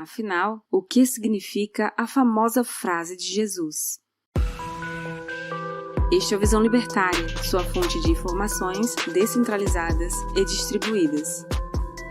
Afinal, o que significa a famosa frase de Jesus? Este é o Visão Libertária, sua fonte de informações descentralizadas e distribuídas.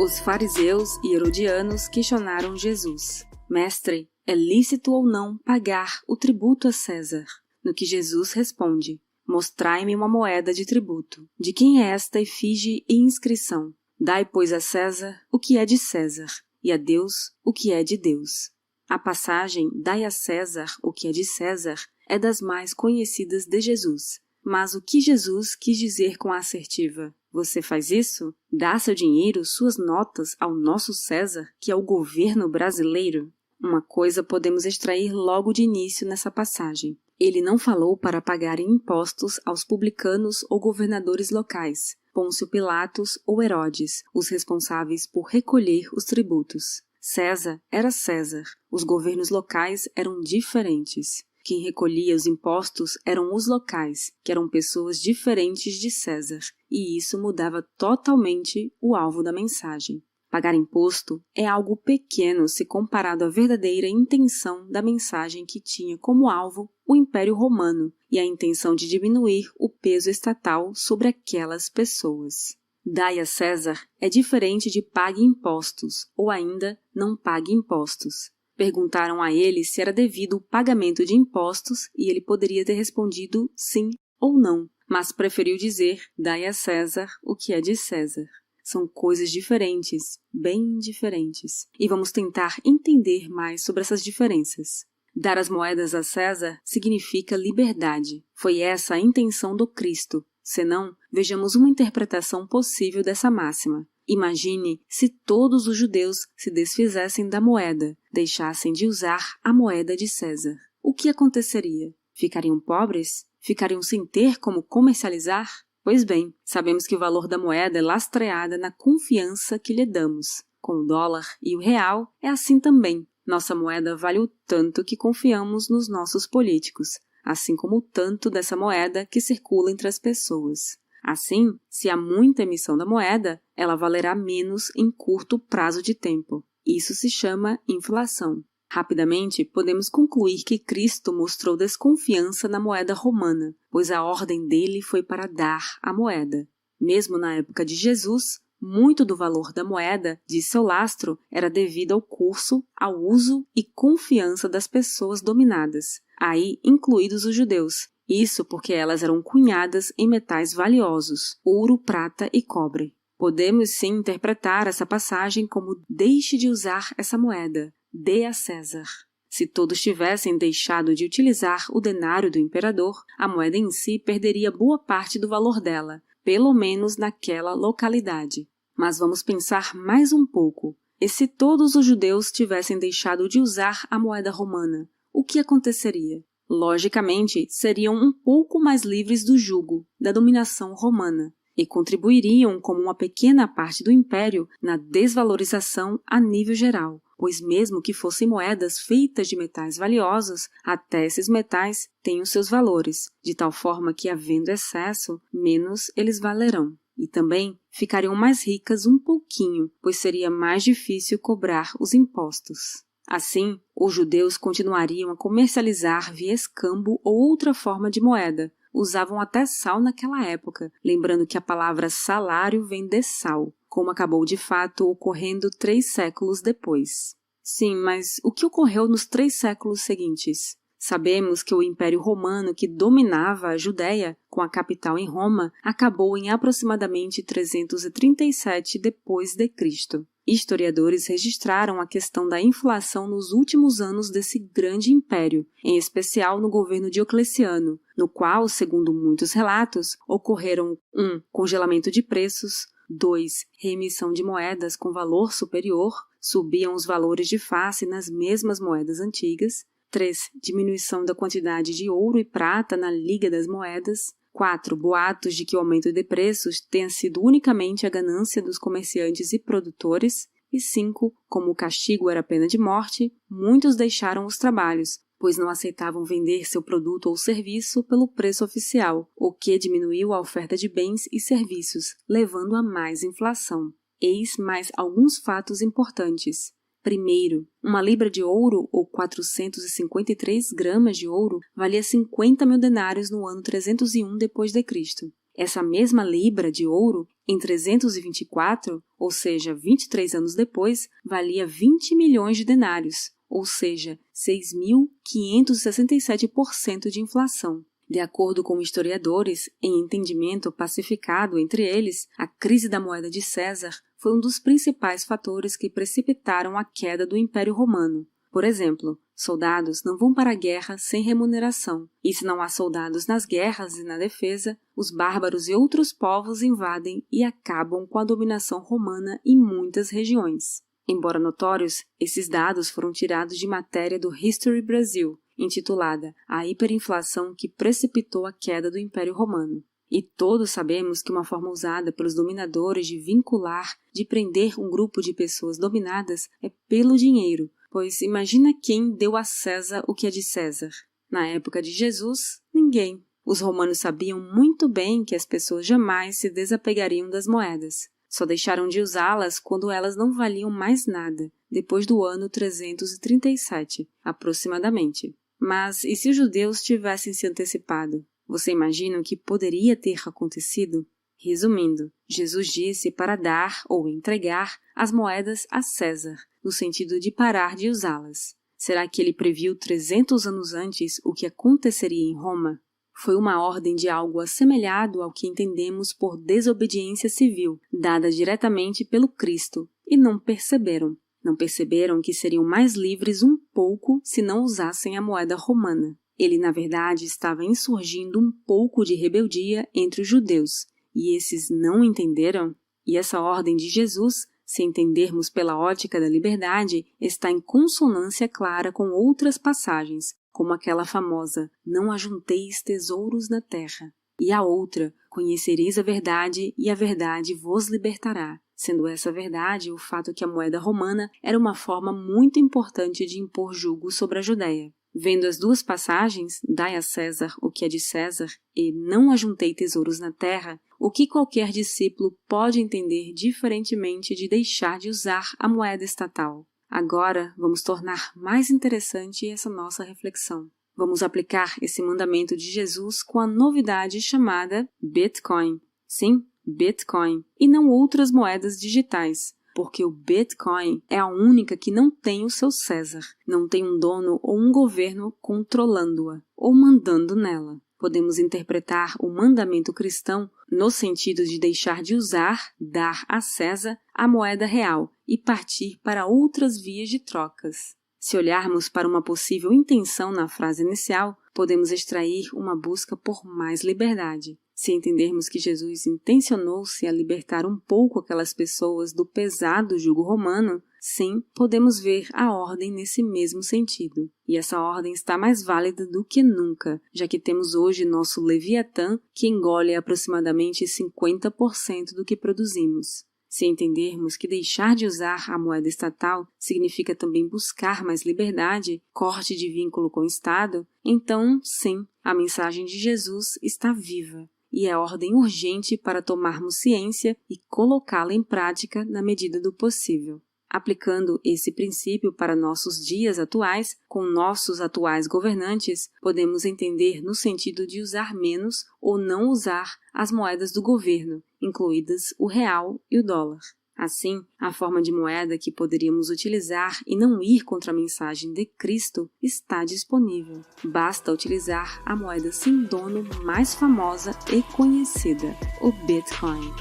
Os fariseus e herodianos questionaram Jesus. Mestre, é lícito ou não pagar o tributo a César? No que Jesus responde, mostrai-me uma moeda de tributo. De quem é esta efígie e inscrição? Dai, pois, a César o que é de César, e a Deus o que é de Deus. A passagem dai a César o que é de César é das mais conhecidas de Jesus. Mas o que Jesus quis dizer com a assertiva? Você faz isso? Dá seu dinheiro, suas notas ao nosso César, que é o governo brasileiro? Uma coisa podemos extrair logo de início nessa passagem. Ele não falou para pagarem impostos aos publicanos ou governadores locais, Pôncio Pilatos ou Herodes, os responsáveis por recolher os tributos. César era César, os governos locais eram diferentes. Quem recolhia os impostos eram os locais, que eram pessoas diferentes de César, e isso mudava totalmente o alvo da mensagem. Pagar imposto é algo pequeno se comparado à verdadeira intenção da mensagem que tinha como alvo o Império Romano e a intenção de diminuir o peso estatal sobre aquelas pessoas. Dai a César é diferente de pague impostos ou ainda não pague impostos. Perguntaram a ele se era devido o pagamento de impostos e ele poderia ter respondido sim ou não, mas preferiu dizer dai a César o que é de César. São coisas diferentes, bem diferentes. E vamos tentar entender mais sobre essas diferenças. Dar as moedas a César significa liberdade. Foi essa a intenção do Cristo. Senão, vejamos uma interpretação possível dessa máxima. Imagine se todos os judeus se desfizessem da moeda, deixassem de usar a moeda de César. O que aconteceria? Ficariam pobres? Ficariam sem ter como comercializar? Pois bem, sabemos que o valor da moeda é lastreada na confiança que lhe damos. Com o dólar e o real, é assim também. Nossa moeda vale o tanto que confiamos nos nossos políticos, assim como o tanto dessa moeda que circula entre as pessoas. Assim, se há muita emissão da moeda, ela valerá menos em curto prazo de tempo. Isso se chama inflação. Rapidamente, podemos concluir que Cristo mostrou desconfiança na moeda romana, pois a ordem dele foi para dar a moeda. Mesmo na época de Jesus, muito do valor da moeda, de seu lastro, era devido ao curso, ao uso e confiança das pessoas dominadas, aí incluídos os judeus. Isso porque elas eram cunhadas em metais valiosos, ouro, prata e cobre. Podemos sim interpretar essa passagem como deixe de usar essa moeda. Dê a César. Se todos tivessem deixado de utilizar o denário do imperador, a moeda em si perderia boa parte do valor dela, pelo menos naquela localidade. Mas vamos pensar mais um pouco. E se todos os judeus tivessem deixado de usar a moeda romana, o que aconteceria? Logicamente, seriam um pouco mais livres do jugo, da dominação romana, e contribuiriam como uma pequena parte do império na desvalorização a nível geral, pois mesmo que fossem moedas feitas de metais valiosos, até esses metais têm os seus valores, de tal forma que, havendo excesso, menos eles valerão. E também ficariam mais ricas um pouquinho, pois seria mais difícil cobrar os impostos. Assim, os judeus continuariam a comercializar via escambo ou outra forma de moeda. Usavam até sal naquela época, lembrando que a palavra salário vem de sal, como acabou de fato ocorrendo 3 séculos depois. Sim, mas o que ocorreu nos 3 séculos seguintes? Sabemos que o Império Romano, que dominava a Judéia, com a capital em Roma, acabou em aproximadamente 337 d.C. Historiadores registraram a questão da inflação nos últimos anos desse grande império, em especial no governo Diocleciano, no qual, segundo muitos relatos, ocorreram 1. Congelamento de preços, 2. Reemissão de moedas com valor superior, subiam os valores de face nas mesmas moedas antigas, 3. Diminuição da quantidade de ouro e prata na liga das moedas, 4. Boatos de que o aumento de preços tenha sido unicamente a ganância dos comerciantes e produtores. E 5. Como o castigo era pena de morte, muitos deixaram os trabalhos, pois não aceitavam vender seu produto ou serviço pelo preço oficial, o que diminuiu a oferta de bens e serviços, levando a mais inflação. Eis mais alguns fatos importantes. Primeiro, uma libra de ouro, ou 453 gramas de ouro, valia 50 mil denários no ano 301 d.C. Essa mesma libra de ouro, em 324, ou seja, 23 anos depois, valia 20 milhões de denários, ou seja, 6.567% de inflação. De acordo com historiadores, em entendimento pacificado entre eles, a crise da moeda de César foi um dos principais fatores que precipitaram a queda do Império Romano. Por exemplo, soldados não vão para a guerra sem remuneração, e se não há soldados nas guerras e na defesa, os bárbaros e outros povos invadem e acabam com a dominação romana em muitas regiões. Embora notórios, esses dados foram tirados de matéria do History Brasil, intitulada A Hiperinflação que Precipitou a Queda do Império Romano. E todos sabemos que uma forma usada pelos dominadores de vincular, de prender um grupo de pessoas dominadas é pelo dinheiro, pois imagina quem deu a César o que é de César. Na época de Jesus, ninguém. Os romanos sabiam muito bem que as pessoas jamais se desapegariam das moedas. Só deixaram de usá-las quando elas não valiam mais nada, depois do ano 337, aproximadamente. Mas e se os judeus tivessem se antecipado? Você imagina o que poderia ter acontecido? Resumindo, Jesus disse para dar ou entregar as moedas a César, no sentido de parar de usá-las. Será que ele previu 300 anos antes o que aconteceria em Roma? Foi uma ordem de algo assemelhado ao que entendemos por desobediência civil, dada diretamente pelo Cristo, e não perceberam. Não perceberam que seriam mais livres um pouco se não usassem a moeda romana. Ele, na verdade, estava insurgindo um pouco de rebeldia entre os judeus, e esses não entenderam. E essa ordem de Jesus, se entendermos pela ótica da liberdade, está em consonância clara com outras passagens, como aquela famosa "Não ajunteis tesouros na terra", e a outra "Conhecereis a verdade, e a verdade vos libertará", sendo essa verdade o fato que a moeda romana era uma forma muito importante de impor jugo sobre a Judéia. Vendo as duas passagens, "Dai a César o que é de César" e "Não ajuntei tesouros na terra", o que qualquer discípulo pode entender diferentemente de deixar de usar a moeda estatal? Agora, vamos tornar mais interessante essa nossa reflexão. Vamos aplicar esse mandamento de Jesus com a novidade chamada Bitcoin. Sim, Bitcoin, e não outras moedas digitais, porque o Bitcoin é a única que não tem o seu César, não tem um dono ou um governo controlando-a ou mandando nela. Podemos interpretar o mandamento cristão no sentido de deixar de usar, dar a César, a moeda real e partir para outras vias de trocas. Se olharmos para uma possível intenção na frase inicial, podemos extrair uma busca por mais liberdade. Se entendermos que Jesus intencionou-se a libertar um pouco aquelas pessoas do pesado jugo romano, sim, podemos ver a ordem nesse mesmo sentido. E essa ordem está mais válida do que nunca, já que temos hoje nosso Leviatã, que engole aproximadamente 50% do que produzimos. Se entendermos que deixar de usar a moeda estatal significa também buscar mais liberdade, corte de vínculo com o Estado, então, sim, a mensagem de Jesus está viva. E é ordem urgente para tomarmos ciência e colocá-la em prática na medida do possível. Aplicando esse princípio para nossos dias atuais, com nossos atuais governantes, podemos entender no sentido de usar menos ou não usar as moedas do governo, incluídas o real e o dólar. Assim, a forma de moeda que poderíamos utilizar e não ir contra a mensagem de Cristo está disponível. Basta utilizar a moeda sem dono mais famosa e conhecida, o Bitcoin.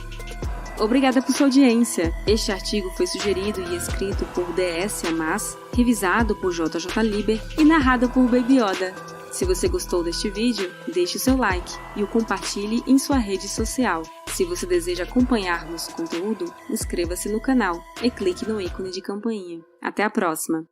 Obrigada por sua audiência. Este artigo foi sugerido e escrito por D.S. Amas, revisado por J.J. Liber e narrado por Baby Yoda. Se você gostou deste vídeo, deixe o seu like e o compartilhe em sua rede social. Se você deseja acompanhar nosso conteúdo, inscreva-se no canal e clique no ícone de campainha. Até a próxima!